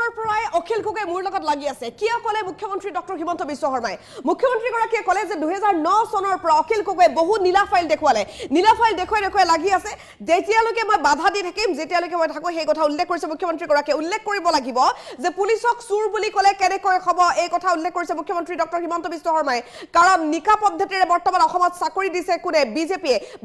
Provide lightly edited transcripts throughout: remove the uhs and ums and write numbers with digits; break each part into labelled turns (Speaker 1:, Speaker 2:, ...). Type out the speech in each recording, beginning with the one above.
Speaker 1: চনৰ পৰাই অখিল গগৈ মোৰ লগত লাগি আছে কিয় কলে মুখ্যমন্ত্ৰী ডক্টৰ হিমন্ত বিশ্ব শৰ্মাই মুখ্যমন্ত্ৰী গৰাকীয়ে কলে যে 2009 চনৰ পৰা অখিল গগৈ বহু নীলা ফাইল দেখুৱালে নীলা ফাইল দেখুৱাই লাগি আছে যেতিয়ালৈকে মই বাধা দি থাকিম যেতিয়ালৈকে মই থাকো সেই কথা উল্লেখ কৰিছে মুখ্যমন্ত্ৰী গৰাকীয়ে উল্লেখ কৰিব লাগিব যে পুলিচক চুৰ বুলি কলে কেনেকৈ হ'ব এই কথা উল্লেখ কৰিছে মুখ্যমন্ত্ৰী ডক্টৰ হিমন্ত বিশ্ব শৰ্মাই কাৰণ নিকা পদ্ধতিৰে বৰ্তমান অসমত চাকৰি দিছে কোনে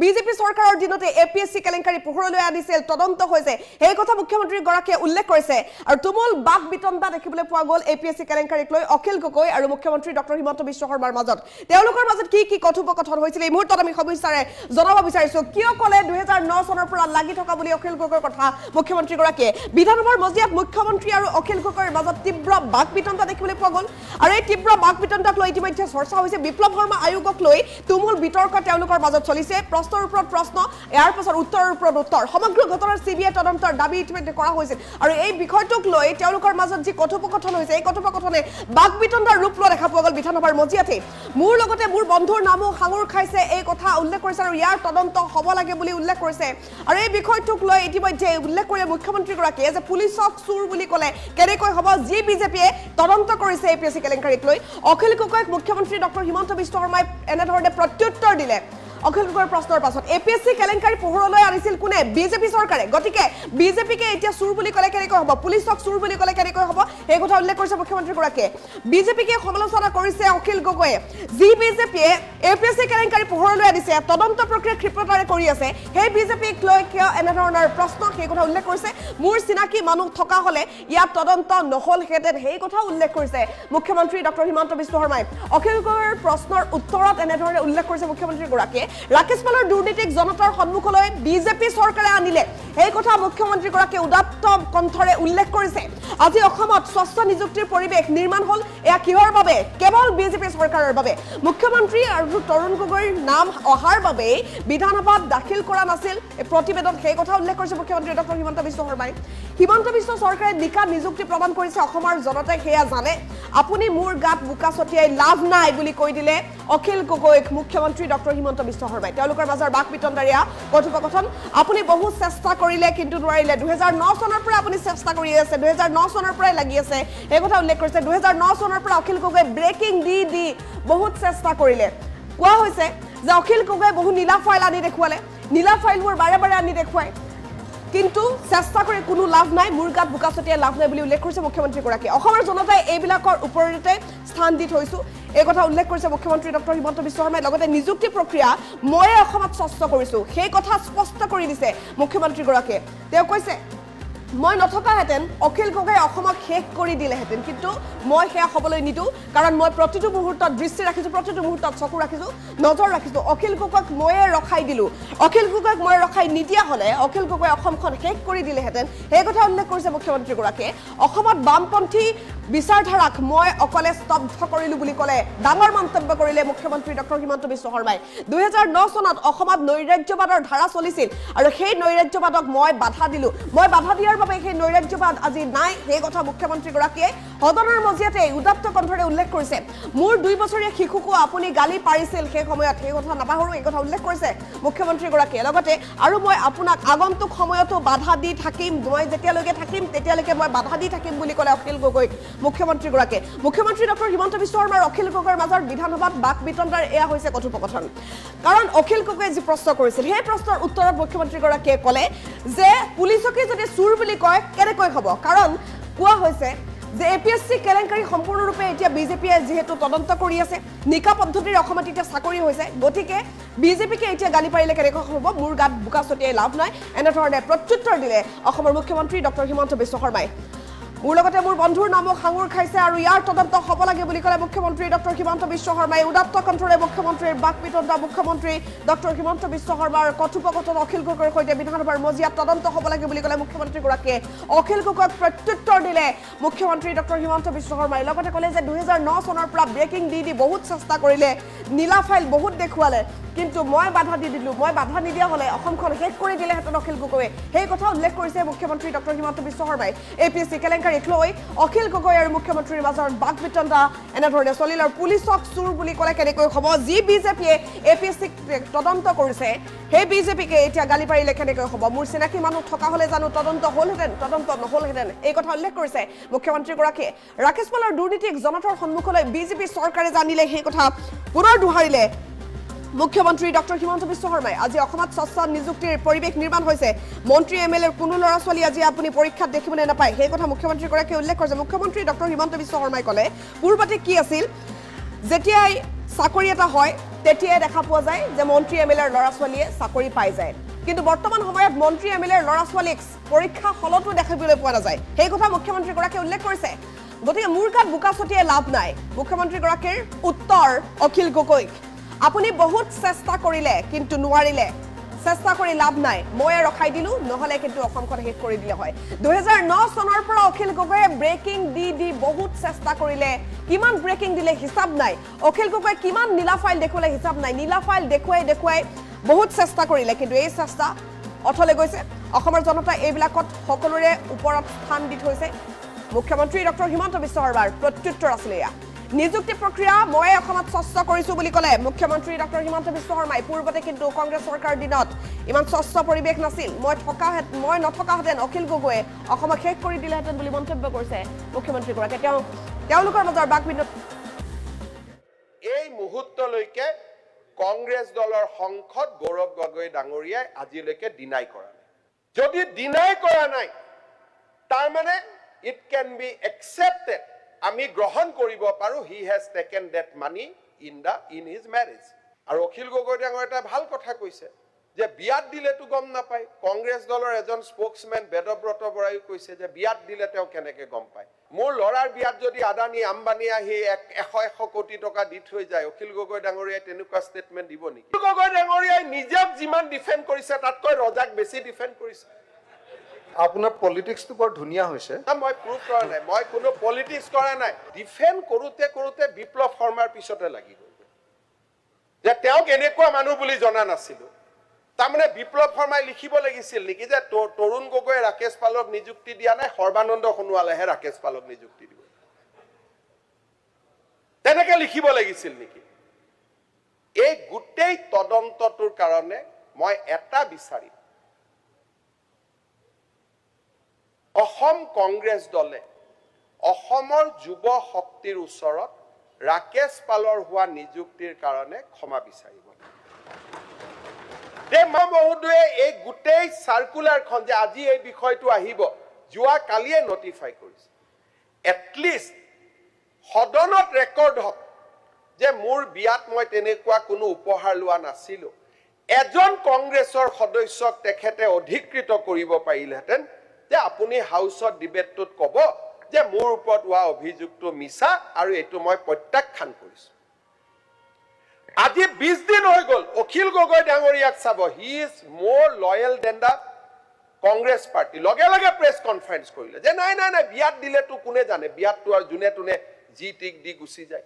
Speaker 1: বিজেপি চৰকাৰৰ দিনতে এপিএসসি কেলেংকাৰী পোহৰলৈ আনিছিল তদন্ত হৈছে এই কথা মুখ্যমন্ত্ৰী গৰাকীয়ে উল্লেখ কৰিছে আৰু তুমুল বাক বিতণ্ডা দেখিবলৈ পোৱা গ'ল এপিএসসি কেলেংকাৰীক লৈ অখিল গগৈ আৰু মুখ্যমন্ত্ৰী ডক্টৰ হিমন্ত বিশ্ব শৰ্মাৰ মাজত তেওঁলোকৰ মাজত কি কথোপকথন হৈছিল এই মুহূৰ্তত আমি সবিস্তাৰে জনাব বিচাৰিছো কিয় কলে 2009 চনৰ পৰা লাগি থকা বুলি অখিল গগৈৰ কথা মুখ্যমন্ত্ৰী গৰাকীয়ে বিধানসভাৰ মজিয়াত মুখ্যমন্ত্ৰী আৰু অখিল গগৈৰ মাজত তীব্ৰ বাক বিতণ্ডা দেখিবলৈ পোৱা গ'ল আৰু এই তীব্ৰ বাক বিতণ্ডাক লৈ ইতিমধ্যে চৰ্চা হৈছে বিপ্লৱ শৰ্মা আয়োগক লৈ তুমুল বিতৰ্ক তেওঁলোকৰ মাজত চলিছে প্ৰশ্নৰ ওপৰত প্ৰশ্ন ইয়াৰ পাছত উত্তৰৰ ওপৰত উত্তৰ সমগ্ৰ ঘটনাৰ সিবিআই তদন্তৰ দাবী ইতিমধ্যে কৰা হৈছিল আৰু এই বিষয়টোক লৈ তেওঁলোকৰ মাজত যি কথোপকথন হৈছে এই কথোপকথনে বাক বিতণ্ডাৰ ৰূপ লোৱা দেখা পোৱা গ'ল বিধানসভাৰ মজিয়াতে মোৰ লগতে মোৰ বন্ধুৰ নামো সাঙুৰ খাইছে এই কথা উল্লেখ কৰিছে আৰু ইয়াৰ তদন্ত হ'ব লাগে বুলি উল্লেখ কৰিছে আৰু এই বিষয়টোক লৈ ইতিমধ্যে উল্লেখ কৰিলে মুখ্যমন্ত্ৰী গৰাকীয়ে যে পুলিচক চুৰ বুলি ক'লে কেনেকৈ হ'ব যি বিজেপিয়ে তদন্ত কৰিছে এপিএসসি কেলেংকাৰীক লৈ অখিল গগৈক মুখ্যমন্ত্ৰী ডক্টৰ হিমন্ত বিশ্ব শৰ্মাই এনেধৰণে প্ৰত্যুত্তৰ দিলে অখিল গগৈৰ প্ৰশ্নৰ পাছত এপিএসসি কেলেংকাৰী পোহৰলৈ আনিছিল কোনে বিজেপি চৰকাৰে গতিকে বিজেপিকে এতিয়া চুৰ বুলি ক'লে কেনেকৈ হ'ব পুলিচক চুৰ বুলি ক'লে কেনেকৈ হ'ব এই কথা উল্লেখ কৰিছে মুখ্যমন্ত্ৰী গৰাকীয়ে বিজেপিকে সমালোচনা কৰিছে অখিল গগৈয়ে যি বিজেপিয়ে এপিএসসি কেলেংকাৰী পোহৰলৈ আনিছে তদন্ত প্ৰক্ৰিয়া ক্ষিপ্ৰতাৰে কৰি আছে সেই বিজেপিক লৈ কিয় এনেধৰণৰ প্ৰশ্ন সেই কথা উল্লেখ কৰিছে মোৰ চিনাকি মানুহ থকা হলে ইয়াত তদন্ত নহলহেঁতেন সেই কথা উল্লেখ কৰিছে মুখ্যমন্ত্ৰী ডক্টৰ হিমন্ত বিশ্ব শৰ্মাই অখিল গগৈৰ প্ৰশ্নৰ উত্তৰত এনেধৰণে উল্লেখ কৰিছে মুখ্যমন্ত্ৰী গৰাকীয়ে ৰাকেশ পালৰ দুৰ্নীতিক জনতাৰ সন্মুখলৈ বিজেপি চৰকাৰে আনিলে এই কথা মুখ্যমন্ত্ৰী গৰাকীয়ে উদাত্ত কণ্ঠৰে উল্লেখ কৰিছে আজি অসমত স্বচ্ছ নিযুক্তিৰ পৰিৱেশ নিৰ্মাণ হল এয়া কিহৰ বাবে কেৱল বিজেপি চৰকাৰৰ বাবে মুখ্যমন্ত্ৰী আৰু তৰুণ গগৈৰ নাম অহাৰ বাবে বিধানসভাত দাখিল কৰা নাছিল এই প্ৰতিবেদন সেই কথা উল্লেখ কৰিছে মুখ্যমন্ত্ৰী ডক্টৰ হিমন্ত বিশ্ব শৰ্মাই হিমন্ত বিশ্ব চৰকাৰে নিকা নিযুক্তি প্ৰদান কৰিছে অসমৰ জনতাই সেয়া জানে আপুনি মোৰ গাত বোকা ছটিয়াই লাভ নাই বুলি কৈ দিলে অখিল গগৈক মুখ্যমন্ত্ৰী ডক্টৰ হিমন্ত বিশ্ব শৰ্মাই তেওঁলোকৰ মাজৰ বাক বিতণ্ডাৰীয়া কথোপকথন আপুনি বহু চেষ্টা কৰিলে কিন্তু নোৱাৰিলে 2009 চনৰ পৰা আপুনি চেষ্টা কৰি আছে 2009 চনৰ পৰাই লাগি আছে এই কথা উল্লেখ কৰিছে 2009 চনৰ পৰা অখিল গগৈ ব্ৰেকিং দি বহুত চেষ্টা কৰিলে কোৱা হৈছে যে অখিল গগৈ বহু নীলা ফাইল আনি দেখুৱালে নীলা ফাইলবোৰ বাৰে আনি দেখুৱায় কিন্তু চেষ্টা কৰি কোনো লাভ নাই মোৰ গাত বোকা ছটিয়াই লাভ নাই বুলি উল্লেখ কৰিছে মুখ্যমন্ত্ৰী গৰাকীয়ে অসমৰ জনতাই এইবিলাকৰ ওপৰতে স্থান দি থৈছো এই কথা উল্লেখ কৰিছে মুখ্যমন্ত্ৰী ডক্টৰ হিমন্ত বিশ্ব শৰ্মাই লগতে নিযুক্তি প্ৰক্ৰিয়া মই অসমত স্পষ্ট কৰিছো সেই কথা স্পষ্ট কৰি দিছে মুখ্যমন্ত্ৰী গৰাকীয়ে তেওঁ কৈছে মই নথকাহেঁতেন অখিল গগৈ অসমক শেষ কৰি দিলেহেঁতেন কিন্তু মই সেয়া হ'বলৈ নিদো কাৰণ মই প্ৰতিটো মুহূৰ্তত দৃষ্টি ৰাখিছো প্ৰতিটো মুহূৰ্তত চকু ৰাখিছো নজৰ ৰাখিছো অখিল গগৈক ময়ে ৰখাই দিলো অখিল গগৈক মই ৰখাই নিদিয়া হলে অখিল গগৈ অসমখন শেষ কৰি দিলেহেঁতেন এই কথা উল্লেখ কৰিছে মুখ্যমন্ত্ৰী গৰাকীয়ে অসমত বামপন্থী বিচাৰধাৰাক মই অকলে স্তব্ধ কৰিলো বুলি ক'লে ডাঙৰ মন্তব্য কৰিলে মুখ্যমন্ত্ৰী ডক্টৰ হিমন্ত বিশ্ব শৰ্মাই 2009 চনত অসমত নৈৰাজ্যবাদৰ ধাৰা চলিছিল আৰু সেই নৈৰাজ্যবাদক মই বাধা দিলো মই বাধা দিয়াৰ বাবে সেই নৈৰাজ্যবাদ আজি নাই সেই কথা মুখ্যমন্ত্ৰী গৰাকীয়ে সদনৰ মজিয়াতে উদাত্ত কণ্ঠৰে উল্লেখ কৰিছে মোৰ 2 বছৰীয়া শিশুকো আপুনি গালি পাৰিছিল সেই সময়ত সেই কথা নাপাহৰো এই কথা উল্লেখ কৰিছে মুখ্যমন্ত্ৰী গৰাকীয়ে লগতে আৰু মই আপোনাক আগন্তুক সময়তো বাধা দি থাকিম মই যেতিয়ালৈকে থাকিম তেতিয়ালৈকে মই বাধা দি থাকিম বুলি ক'লে অখিল গগৈক মুখ্যমন্ত্ৰী গৰাকীয়ে মুখ্যমন্ত্ৰী ডক্টৰ হিমন্ত বিশ্ব শৰ্মাৰ অখিল গগৈৰ মাজৰ বিধানসভাত বাক বিতণ্ডাৰ এয়া হৈছে কথোপকথন কাৰণ অখিল গগৈয়ে যি প্ৰশ্ন কৰিছিল সেই প্ৰশ্নৰ উত্তৰত মুখ্যমন্ত্ৰী গৰাকীয়ে ক'লে যে পুলিচকে যদি চুৰ বুলি কয় কেনেকৈ হ'ব কাৰণ কোৱা হৈছে যে এপিএসসি কেলেংকাৰী সম্পূৰ্ণৰূপে এতিয়া বিজেপিয়ে যেহেতু তদন্ত কৰি আছে নিকা পদ্ধতিৰে অসমত এতিয়া চাকৰি হৈছে গতিকে বিজেপিকে এতিয়া গালি পাৰিলে কেনেকৈ হ'ব মোৰ গাত বোকা ছটিয়াই লাভ নাই এনেধৰণে প্ৰত্যুত্তৰ দিলে অসমৰ মুখ্যমন্ত্ৰী ডক্টৰ হিমন্ত বিশ্ব শৰ্মাই মোৰ লগতে মোৰ বন্ধুৰ নামো সাঙুৰ খাইছে আৰু ইয়াৰ তদন্ত হ'ব লাগে বুলি ক'লে মুখ্যমন্ত্ৰী ডক্টৰ হিমন্ত বিশ্ব শৰ্মাই উদাত্ত কণ্ঠৰে মুখ্যমন্ত্ৰীৰ বাক বিতণ্ডা মুখ্যমন্ত্ৰী ডক্টৰ হিমন্ত বিশ্ব শৰ্মাৰ কথোপকথন অখিল গগৈৰ সৈতে বিধানসভাৰ মজিয়াত তদন্ত হ'ব লাগে বুলি ক'লে মুখ্যমন্ত্ৰী গৰাকীয়ে অখিল গগৈক প্ৰত্যুত্তৰ দিলে মুখ্যমন্ত্ৰী ডক্টৰ হিমন্ত বিশ্ব শৰ্মাই লগতে ক'লে যে 2009 চনৰ পৰা ব্ৰেকিং দি বহুত চেষ্টা কৰিলে নীলা ফাইল বহুত দেখুৱালে কিন্তু মই বাধা দি দিলোঁ, মই বাধা নিদিয়া হ'লে অসমখন শেষ কৰি দিলেহেঁতেন অখিল গগৈয়ে। সেই কথা উল্লেখ কৰিছে মুখ্যমন্ত্ৰী ডক্টৰ হিমন্ত বিশ্ব শৰ্মাই। APSC কেলেংকাৰীক লৈ অখিল গগৈ আৰু মুখ্যমন্ত্ৰীৰ মাজত বাক বিতণ্ডা এনেধৰণে চলিল। আৰু পুলিচক চোৰ বুলি ক'লে কেনেকৈ হ'ব? যি বিজেপিয়ে APSC তদন্ত কৰিছে সেই বিজেপিকে এতিয়া গালি পাৰিলে কেনেকৈ হ'ব? মোৰ চিনাকি মানুহ থকা হ'লে জানো তদন্ত হ'লহেঁতেন, তদন্ত নহ'লহেঁতেন। এই কথা উল্লেখ কৰিছে মুখ্যমন্ত্ৰীগৰাকীয়ে। ৰাকেশ পালৰ দুৰ্নীতিক জনতাৰ সন্মুখলৈ বিজেপি চৰকাৰে জানিলে, সেই কথা পুনৰ দোহাৰিলে মুখ্যমন্ত্ৰী ডক্টৰ হিমন্ত বিশ্ব শৰ্মাই। আজি অসমত স্বচ্ছ নিযুক্তিৰ পৰিৱেশ নিৰ্মাণ হৈছে। মন্ত্ৰী MLAৰ কোনো ল'ৰা ছোৱালী আজি আপুনি পৰীক্ষাত দেখিবলৈ নাপায়, সেই কথা মুখ্যমন্ত্ৰীগৰাকীয়ে উল্লেখ কৰিছে। মুখ্যমন্ত্ৰী ডক্টৰ হিমন্ত বিশ্ব শৰ্মাই ক'লে পূৰ্বতে কি আছিল, যেতিয়াই চাকৰি এটা হয় তেতিয়াই দেখা পোৱা যায় যে মন্ত্ৰী MLAৰ ল'ৰা ছোৱালীয়ে চাকৰি পাই যায়, কিন্তু বৰ্তমান সময়ত মন্ত্ৰী MLAৰ ল'ৰা ছোৱালীক পৰীক্ষা হলতো দেখিবলৈ পোৱা নাযায়। সেই কথা মুখ্যমন্ত্ৰীগৰাকীয়ে উল্লেখ কৰিছে। গতিকে মোৰ গাত বোকা ছটিয়াই লাভ নাই। মুখ্যমন্ত্ৰীগৰাকীৰ উত্তৰ অখিল গগৈক, আপুনি বহুত চেষ্টা কৰিলে কিন্তু নোৱাৰিলে, চেষ্টা কৰি লাভ নাই, মই ৰখাই দিলোঁ, নহ'লে কিন্তু অসমখন শেষ কৰি দিলে হয়। 2009 চনৰ পৰা অখিল গগৈয়ে ব্ৰেকিং দি বহুত চেষ্টা কৰিলে। কিমান ব্ৰেকিং দিলে হিচাপ নাই। অখিল গগৈয়ে কিমান নীলা ফাইল দেখুৱালে হিচাপ নাই। নীলা ফাইল দেখুৱাই বহুত চেষ্টা কৰিলে, কিন্তু এই চেষ্টা অথলে গৈছে। অসমৰ জনতাই এইবিলাকত সকলোৰে ওপৰত স্থান দি থৈছে। মুখ্যমন্ত্ৰী ডক্টৰ হিমন্ত বিশ্ব শৰ্মাৰ প্ৰত্যুত্তৰ আছিলে এয়া। নিযুক্তি প্ৰক্ৰিয়া মই অসমত স্বচ্ছ কৰিছোঁ বুলি ক'লে মুখ্যমন্ত্ৰী ডক্টৰ হিমন্ত বিশ্ব শৰ্মাই। পূৰ্বতে কিন্তু কংগ্ৰেছ চৰকাৰৰ দিনত ইমান স্বচ্ছ পৰিৱেশ নাছিল। মই নথকাহেঁতেন অখিল গগৈয়ে অসমক শেষ কৰি দিলেহেঁতেন বুলি মন্তব্য কৰিছে মুখ্যমন্ত্ৰীগৰাকীয়ে। তেওঁলোকৰ মাজৰ বাক বিতণ্ডা।
Speaker 2: এই মুহূৰ্তলৈকে কংগ্ৰেছ দলৰ সংসদ গৌৰৱ গগৈ ডাঙৰীয়াই আজিলৈকে ডিনাই কৰা নাই। যদি ডিনাই কৰা নাই, তাৰমানে ইট কেন বি একচেপ্টেড, আমি গ্ৰহণ কৰিব পাৰোঁ he has taken debt money in his marriage. আৰু অখিল গগৈ ডাঙৰ এটা ভাল কথা কৈছে যে বিয়াত দিলেতো গম নাপায়। কংগ্ৰেছ দলৰ এজন স্পোক্সমেন বেদব্ৰত বৰাই কৈছে যে বিয়াত দিলে তেওঁ কেনেকে গম পায়। মোৰ ল'ৰাৰ বিয়াত যদি আদানী আম্বানী আহি 100 কোটি টকা দি থৈ যায়, অখিল গগৈ ডাঙৰীয়াই তেনেকুৱা ষ্টেটমেণ্ট দিব নেকি? অখিল গগৈ ডাঙৰীয়াই নিজক যিমান ডিফেণ্ড কৰিছে তাতকৈ ৰজাক বেছি ডিফেণ্ড কৰিছে।
Speaker 3: আপোনাৰ পলিটিক্সটো বৰ ধুনীয়া হৈছে।
Speaker 2: মই প্ৰুভ কৰা নাই, মই কোনো পলিটিক্স কৰা নাই। ডিফেণ্ড কৰোঁতে বিপ্লৱ শৰ্মাৰ পিছতে লাগি গ'ল যে তেওঁক এনেকুৱা মানুহ বুলি জনা নাছিলোঁ। তাৰমানে বিপ্লৱ শৰ্মাই লিখিব লাগিছিল নেকি যে তৰুণ গগৈয়ে ৰাকেশ পালক নিযুক্তি দিয়া নাই, সৰ্বানন্দ সোণোৱালেহে ৰাকেশ পালক নিযুক্তি দিব, তেনেকে লিখিব লাগিছিল নেকি? এই গোটেই তদন্তটোৰ কাৰণে মই এটা বিচাৰিম, অসম কংগ্ৰেছ দলে অসমৰ যুৱ শক্তিৰ ওচৰত ৰাকেশ পালৰ হোৱা নিযুক্তিৰ কাৰণে ক্ষমা বিচাৰিব। মহোদয়ে এই গোটেই চাৰ্কুলাৰখন যে আজি এই বিষয়টো আহিব, যোৱা কালিয়ে নটিফাই কৰিছে। এটলিষ্ট সদনত ৰেকৰ্ড হওক যে মোৰ বিয়াত মই তেনেকুৱা কোনো উপহাৰ লোৱা নাছিলোঁ। এজন কংগ্ৰেছৰ সদস্যক তেখেতে অধিকৃত কৰিব পাৰিলেহেঁতেন যে আপুনি হাউচত ডিবেটটোত ক'ব যে মোৰ ওপৰত হোৱা অভিযোগটো মিছা আৰু এইটো মই প্ৰত্যাখ্যান কৰিছোঁ। আজি 20 দিন হৈ গ'ল, অখিল গগৈ ডাঙৰীয়াক চাব, he is more loyal than the Congress party. লগে লগে প্ৰেছ কনফাৰেন্স কৰিলে যে নাই নাই নাই, বিয়াত দিলেতো কোনে জানে, বিয়াততো আৰু যোনে তোনে যি টিক দি গুচি যায়।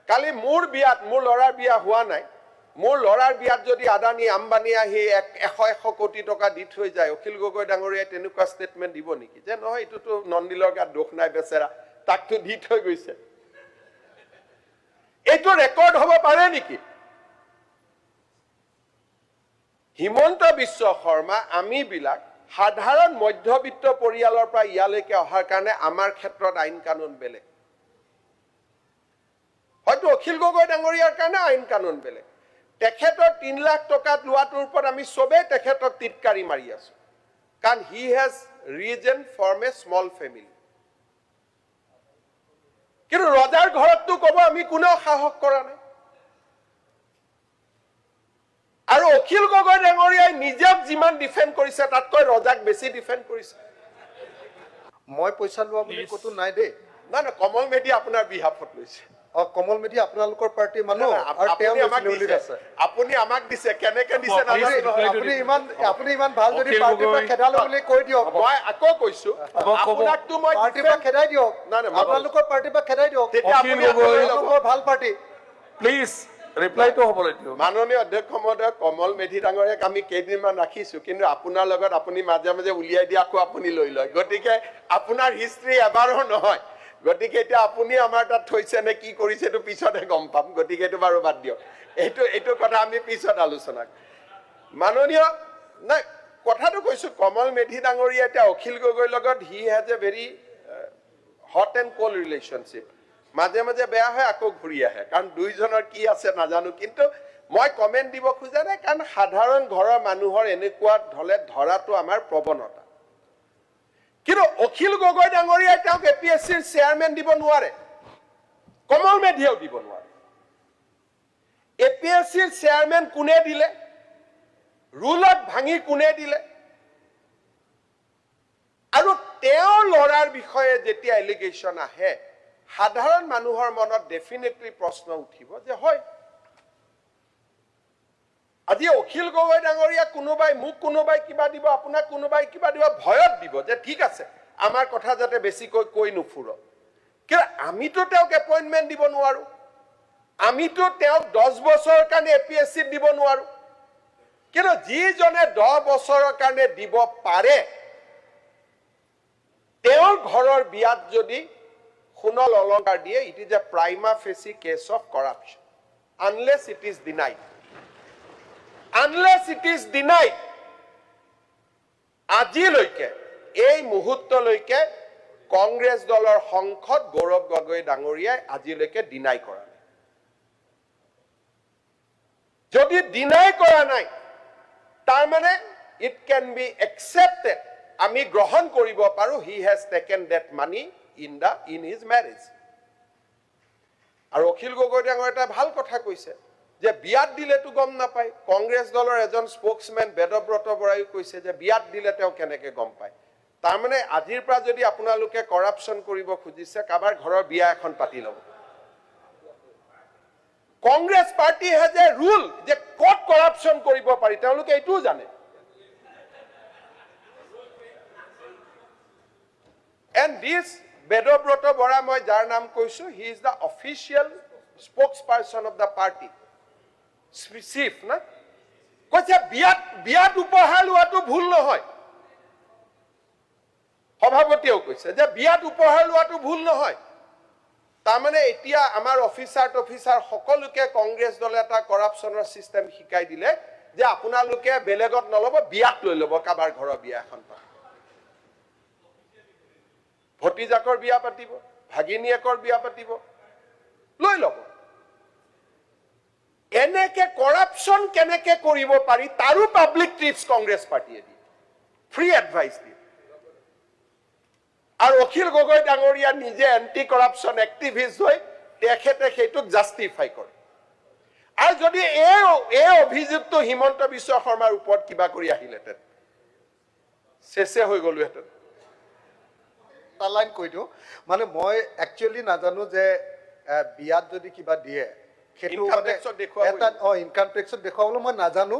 Speaker 2: কালি মোৰ বিয়াত, মোৰ ল'ৰাৰ বিয়া হোৱা নাই, মোৰ ল'ৰাৰ বিয়াত যদি আদানী আম্বানী আহি 100 কোটি টকা দি থৈ যায়, অখিল গগৈ ডাঙৰীয়াই তেনেকুৱা ষ্টেটমেণ্ট দিব নেকি যে নহয় এইটোতো নন্দিলৰ গাত দোষ নাই, বেচেৰা তাকতো দি থৈ গৈছে? এইটো ৰেকৰ্ড হ'ব পাৰে নেকি? হিমন্ত বিশ্ব শৰ্মা আমিবিলাক সাধাৰণ মধ্যবিত্ত পৰিয়ালৰ পৰা ইয়ালৈকে অহাৰ কাৰণে আমাৰ ক্ষেত্ৰত আইন কানুন বেলেগ, হয়তো অখিল গগৈ ডাঙৰীয়াৰ কাৰণে আইন কানুন বেলেগ। তেখেতৰ 3 লাখ টকাত লোৱাটোৰ ওপৰত আমি চবেই তেখেতক টিটকাৰি মাৰি আছো, কাৰণ he has risen from a small family. কিন্তু ৰজাৰ ঘৰততো ক'ব আমি কোনেও সাহস কৰা নাই। আৰু অখিল গগৈ ডাঙৰীয়াই নিজক যিমান ডিফেণ্ড কৰিছে তাতকৈ ৰজাক বেছি ডিফেণ্ড কৰিছে।
Speaker 3: মই পইচা লোৱা বুলি ক'তো নাই দেই।
Speaker 2: নাই নাই, কমল মেধি আপোনাৰ বিহাফত লৈছে।
Speaker 3: কমল মেধি আপোনালোকৰ পাৰ্টিৰ মানুহ
Speaker 2: না,
Speaker 3: আৰু তেওঁ
Speaker 2: আপুনি আমাক
Speaker 3: মুছলিম লীগ
Speaker 2: দিছে।
Speaker 3: আছে
Speaker 2: আপুনি আমাক দিছে কেনেকে দিছে
Speaker 4: please
Speaker 2: নাজানো নহয়।
Speaker 4: reply
Speaker 3: আপুনি ইমান ভাল যদি
Speaker 4: অখিল
Speaker 3: পাৰ্টিৰ পৰা
Speaker 4: গগৈ-
Speaker 3: খেদালো বুলি কৈ দিয়ক
Speaker 2: মই আকৌ কৈছো
Speaker 4: ক'ব।
Speaker 2: আপোনাকতো মই
Speaker 3: পাৰ্টিৰ পৰা খেদাই দিয়ক
Speaker 2: নাই, নাই, মই-
Speaker 3: আপোনালোকৰ পাৰ্টিৰ পৰা খেদাই দিয়ক
Speaker 2: তেতিয়া
Speaker 4: অখিল
Speaker 2: আপুনি
Speaker 4: গগৈ-
Speaker 2: আকৌ লৈ ল'ব।
Speaker 3: বৰ ভাল পাৰ্টি
Speaker 4: প্লিজ ৰিপ্লাইটো হ'বলৈ দিয়ক
Speaker 2: মাননীয় অধ্যক্ষ মহোদয় কমল মেধি ডাঙৰীয়াক আমি কেইদিনমান ৰাখিছো কিন্তু আপোনাৰ লগত আপুনি মাজে মাজে উলিয়াই দিয়া আকৌ আপুনি লৈ লয় গতিকে আপোনাৰ হিষ্ট্ৰী এবাৰো নহয় গতিকে এতিয়া আপুনি আমাৰ তাত থৈছে নে কি কৰিছে এইটো পিছতহে গম পাম গতিকে এইটো বাৰু বাদ দিয়ক এইটো কথা আমি পিছত আলোচনা মাননীয় নাই কথাটো কৈছো কমল মেধি ডাঙৰীয়া এতিয়া অখিল গগৈৰ লগত he has a very hot and cold relationship মাজে মাজে বেয়া হয় আকৌ ঘূৰি আহে কাৰণ দুইজনৰ কি আছে নাজানো কিন্তু মই কমেণ্ট দিব খোজা নাই কাৰণ সাধাৰণ ঘৰৰ মানুহৰ এনেকুৱা হলে ধৰাটো আমাৰ প্ৰৱণতা কিন্তু অখিল গগৈ ডাঙৰীয়াই তেওঁক APSCৰ চেয়াৰমেন দিব নোৱাৰে কমল মেধিয়েও দিব নোৱাৰে APSCৰ চেয়াৰমেন কোনে দিলে ৰুলত ভাঙি কোনে দিলে আৰু তেওঁৰ লৰাৰ বিষয়ে যেতিয়া এলিগেশ্যন আহে সাধাৰণ মানুহৰ মনত ডেফিনেটলি প্ৰশ্ন উঠিব যে হয় আজি অখিল গগৈ ডাঙৰীয়া কোনোবাই কিবা দিব আপোনাক কোনোবাই কিবা দিব ভয়ত দিব যে ঠিক আছে আমাৰ কথা যাতে বেছিকৈ কৈ নুফুৰ কিন্তু আমিতো তেওঁক এপইণ্টমেণ্ট দিব নোৱাৰো আমিতো তেওঁক 10 বছৰৰ কাৰণে APSCত দিব নোৱাৰো কিন্তু যিজনে 10 বছৰৰ কাৰণে দিব পাৰে তেওঁৰ ঘৰৰ বিয়াত যদি সোণৰ অলংকাৰ দিয়ে it is a prima facie case of corruption unless it is denied আজিলৈকে এই মুহূৰ্তলৈকে কংগ্ৰেছ দলৰ সংসদ গৌৰৱ গগৈ ডাঙৰীয়াই আজিলৈকে ডিনাই কৰা নাই যদি ডিনাই কৰা নাই তাৰ মানে ইট কেন বি একচেপ্টেড আমি গ্ৰহণ কৰিব পাৰো হি has taken that money in his marriage আৰু অখিল গগৈ ডাঙৰীয়াই এটা ভাল কথা কৈছে যে বিয়াত দিলেতো গম নাপায় কংগ্ৰেছ দলৰ এজন স্পোক্সমেন বেদব্ৰত বৰাই কৈছে যে বিয়াত দিলে তেওঁ কেনেকে গম পায় তাৰ মানে আজিৰ পৰা যদি আপোনালোকে কৰাপশ্যন কৰিব খুজিছে কাবাৰ ঘৰৰ বিয়া এখন পাতি ল'ব Congress party has a rule যে ক'ত কৰাপশ্যন কৰিব পাৰি তেওঁলোকে এইটোও জানে and this বেদব্ৰত বৰা মই যাৰ নাম কৈছো he is the official spokesperson of the party chief না কৈছে বিয়াত উপহাৰ লোৱাটো ভুল নহয় সভাপতিয়েও কৈছে যে বিয়াত উপহাৰ লোৱাটো ভুল নহয় তাৰ মানে এতিয়া আমাৰ অফিচাৰ সকলোকে কংগ্ৰেছ দলে এটা কৰাপশ্যনৰ সিস্টেম শিকাই দিলে যে আপোনালোকে বেলেগত নলব বিয়াত লৈ ল'ব কাবাৰ ঘৰৰ বিয়া এখন ভতিজাকৰ বিয়া পাতিব ভাগিনীয়েকৰ বিয়া পাতিব লৈ ল'ব এনেকে কৰাপশ্যন কেনেকে কৰিব পাৰি তাৰো পাব্লিক টিপছ কংগ্ৰেছ পাৰ্টিয়ে দিয়ে ফ্ৰী এডভাইচ দিয়ে আৰু অখিল গগৈ ডাঙৰীয়া নিজে এন্টি কৰাপশ্যন এক্টিভিষ্ট হৈ তেখেতে সেইটোক জাষ্টিফাই কৰে আৰু যদি এই অভিযোগটো হিমন্ত বিশ্ব শৰ্মাৰ ওপৰত কিবা কৰি আহিলেহেঁতেন শেষে হৈ গলোহেঁতেন
Speaker 3: এটা লাইন কৈ দিওঁ মানে মই একচুৱেলি নাজানো যে বিয়াত যদি কিবা দিয়ে সেইটো
Speaker 2: Income
Speaker 3: মানে
Speaker 2: tax ত দেখুৱাবই।
Speaker 3: এটা ইনকাম টেক্সত দেখুৱাবলৈ মই নাজানো